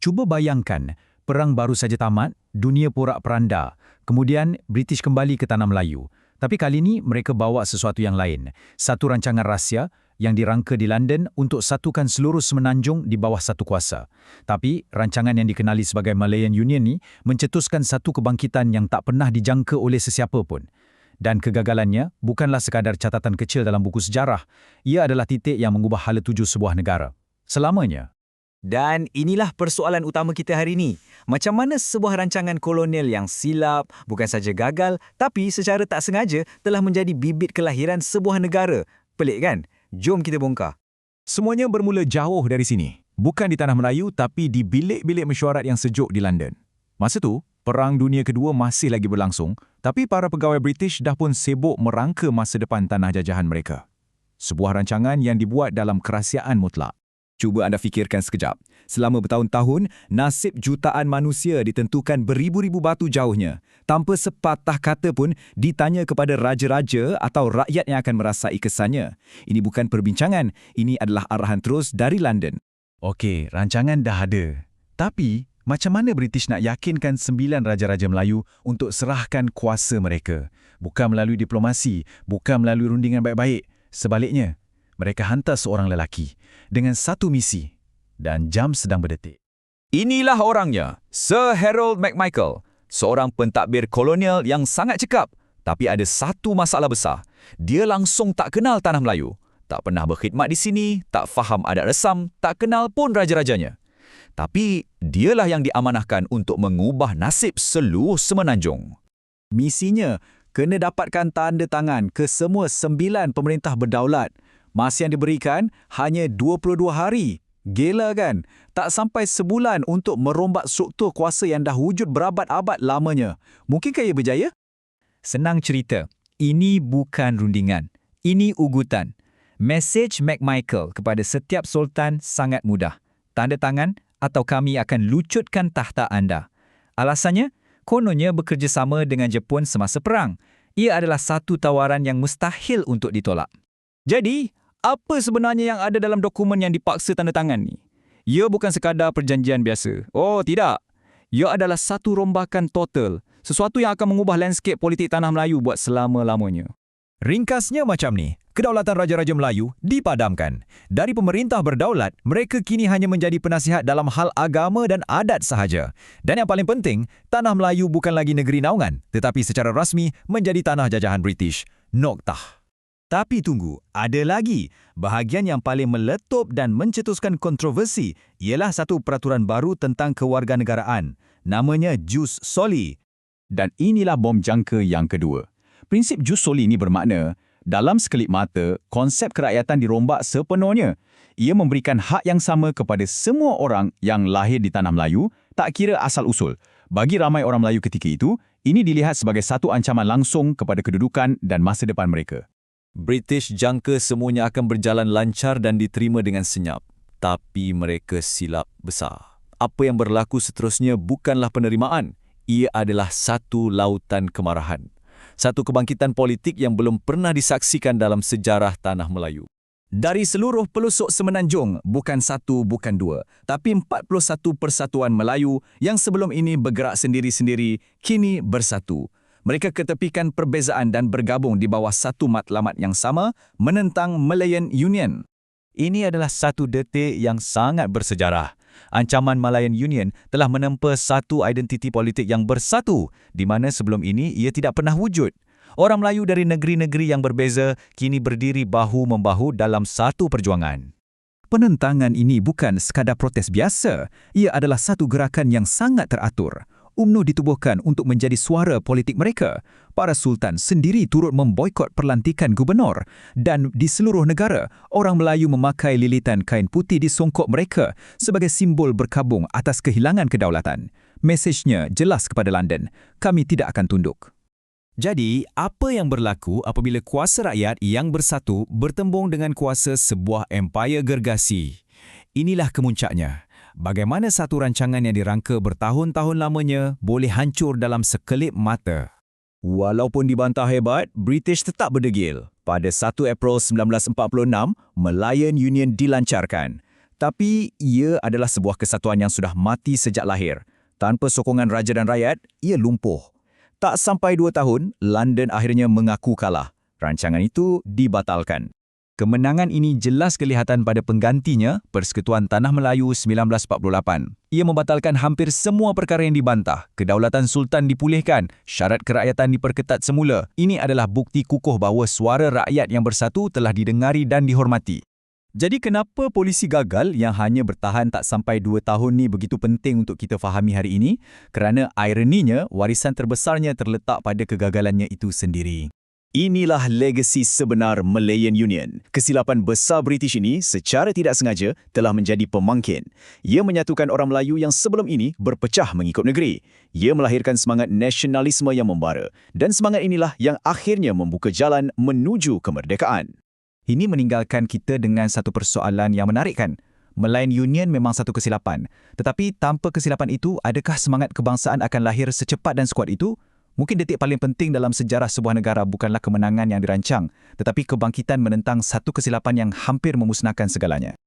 Cuba bayangkan, perang baru saja tamat, dunia porak-peranda, kemudian British kembali ke Tanah Melayu. Tapi kali ini mereka bawa sesuatu yang lain. Satu rancangan rahsia yang dirangka di London untuk satukan seluruh semenanjung di bawah satu kuasa. Tapi rancangan yang dikenali sebagai Malayan Union ni mencetuskan satu kebangkitan yang tak pernah dijangka oleh sesiapa pun. Dan kegagalannya bukanlah sekadar catatan kecil dalam buku sejarah. Ia adalah titik yang mengubah hala tuju sebuah negara. Selamanya. Dan inilah persoalan utama kita hari ini. Macam mana sebuah rancangan kolonial yang silap, bukan saja gagal, tapi secara tak sengaja telah menjadi bibit kelahiran sebuah negara. Pelik kan? Jom kita bongkar. Semuanya bermula jauh dari sini. Bukan di Tanah Melayu, tapi di bilik-bilik mesyuarat yang sejuk di London. Masa tu, Perang Dunia Kedua masih lagi berlangsung, tapi para pegawai British dah pun sibuk merangka masa depan tanah jajahan mereka. Sebuah rancangan yang dibuat dalam kerahsiaan mutlak. Cuba anda fikirkan sekejap. Selama bertahun-tahun, nasib jutaan manusia ditentukan beribu-ribu batu jauhnya. Tanpa sepatah kata pun ditanya kepada raja-raja atau rakyat yang akan merasai kesannya. Ini bukan perbincangan, ini adalah arahan terus dari London. Okey, rancangan dah ada. Tapi, macam mana British nak yakinkan 9 raja-raja Melayu untuk serahkan kuasa mereka? Bukan melalui diplomasi, bukan melalui rundingan baik-baik. Sebaliknya, mereka hantar seorang lelaki dengan satu misi dan jam sedang berdetik. Inilah orangnya, Sir Harold McMichael, seorang pentadbir kolonial yang sangat cekap. Tapi ada satu masalah besar. Dia langsung tak kenal Tanah Melayu. Tak pernah berkhidmat di sini, tak faham adat resam, tak kenal pun raja-rajanya. Tapi dialah yang diamanahkan untuk mengubah nasib seluruh semenanjung. Misinya, kena dapatkan tanda tangan ke semua 9 pemerintah berdaulat. Masa yang diberikan hanya 22 hari. Gila kan? Tak sampai sebulan untuk merombak struktur kuasa yang dah wujud berabad-abad lamanya. Mungkinkah ia berjaya? Senang cerita. Ini bukan rundingan. Ini ugutan. Mesej McMichael kepada setiap sultan sangat mudah. Tanda tangan atau kami akan lucutkan tahta anda. Alasannya, kononnya bekerjasama dengan Jepun semasa perang. Ia adalah satu tawaran yang mustahil untuk ditolak. Jadi, apa sebenarnya yang ada dalam dokumen yang dipaksa tanda tangan ni? Ia bukan sekadar perjanjian biasa. Oh, tidak. Ia adalah satu rombakan total. Sesuatu yang akan mengubah landscape politik Tanah Melayu buat selama-lamanya. Ringkasnya macam ni, kedaulatan Raja-Raja Melayu dipadamkan. Dari pemerintah berdaulat, mereka kini hanya menjadi penasihat dalam hal agama dan adat sahaja. Dan yang paling penting, Tanah Melayu bukan lagi negeri naungan, tetapi secara rasmi menjadi tanah jajahan British. Noktah. Tapi tunggu, ada lagi. Bahagian yang paling meletup dan mencetuskan kontroversi ialah satu peraturan baru tentang kewarganegaraan. Namanya Jus Soli. Dan inilah bom jangka yang kedua. Prinsip Jus Soli ini bermakna, dalam sekelip mata, konsep kerakyatan dirombak sepenuhnya. Ia memberikan hak yang sama kepada semua orang yang lahir di Tanah Melayu, tak kira asal-usul. Bagi ramai orang Melayu ketika itu, ini dilihat sebagai satu ancaman langsung kepada kedudukan dan masa depan mereka. British jangka semuanya akan berjalan lancar dan diterima dengan senyap. Tapi mereka silap besar. Apa yang berlaku seterusnya bukanlah penerimaan. Ia adalah satu lautan kemarahan. Satu kebangkitan politik yang belum pernah disaksikan dalam sejarah Tanah Melayu. Dari seluruh pelosok semenanjung, bukan satu, bukan dua, tapi 41 persatuan Melayu yang sebelum ini bergerak sendiri-sendiri, kini bersatu. Mereka ketepikan perbezaan dan bergabung di bawah satu matlamat yang sama menentang Malayan Union. Ini adalah satu detik yang sangat bersejarah. Ancaman Malayan Union telah menempa satu identiti politik yang bersatu, di mana sebelum ini ia tidak pernah wujud. Orang Melayu dari negeri-negeri yang berbeza kini berdiri bahu-membahu dalam satu perjuangan. Penentangan ini bukan sekadar protes biasa. Ia adalah satu gerakan yang sangat teratur. UMNO ditubuhkan untuk menjadi suara politik mereka. Para sultan sendiri turut memboikot perlantikan gubernur. Dan di seluruh negara, orang Melayu memakai lilitan kain putih di songkok mereka sebagai simbol berkabung atas kehilangan kedaulatan. Mesejnya jelas kepada London, kami tidak akan tunduk. Jadi, apa yang berlaku apabila kuasa rakyat yang bersatu bertembung dengan kuasa sebuah empayar gergasi? Inilah kemuncaknya. Bagaimana satu rancangan yang dirangka bertahun-tahun lamanya boleh hancur dalam sekelip mata. Walaupun dibantah hebat, British tetap berdegil. Pada 1 April 1946, Malayan Union dilancarkan. Tapi ia adalah sebuah kesatuan yang sudah mati sejak lahir. Tanpa sokongan raja dan rakyat, ia lumpuh. Tak sampai 2 tahun, London akhirnya mengaku kalah. Rancangan itu dibatalkan. Kemenangan ini jelas kelihatan pada penggantinya, Persekutuan Tanah Melayu 1948. Ia membatalkan hampir semua perkara yang dibantah. Kedaulatan Sultan dipulihkan, syarat kerakyatan diperketat semula. Ini adalah bukti kukuh bahawa suara rakyat yang bersatu telah didengari dan dihormati. Jadi kenapa polisi gagal yang hanya bertahan tak sampai 2 tahun ni begitu penting untuk kita fahami hari ini? Kerana ironinya, warisan terbesarnya terletak pada kegagalannya itu sendiri. Inilah legasi sebenar Malayan Union. Kesilapan besar British ini secara tidak sengaja telah menjadi pemangkin. Ia menyatukan orang Melayu yang sebelum ini berpecah mengikut negeri. Ia melahirkan semangat nasionalisme yang membara. Dan semangat inilah yang akhirnya membuka jalan menuju kemerdekaan. Ini meninggalkan kita dengan satu persoalan yang menarik kan? Malayan Union memang satu kesilapan. Tetapi tanpa kesilapan itu, adakah semangat kebangsaan akan lahir secepat dan sekuat itu? Mungkin detik paling penting dalam sejarah sebuah negara bukanlah kemenangan yang dirancang, tetapi kebangkitan menentang satu kesilapan yang hampir memusnahkan segalanya.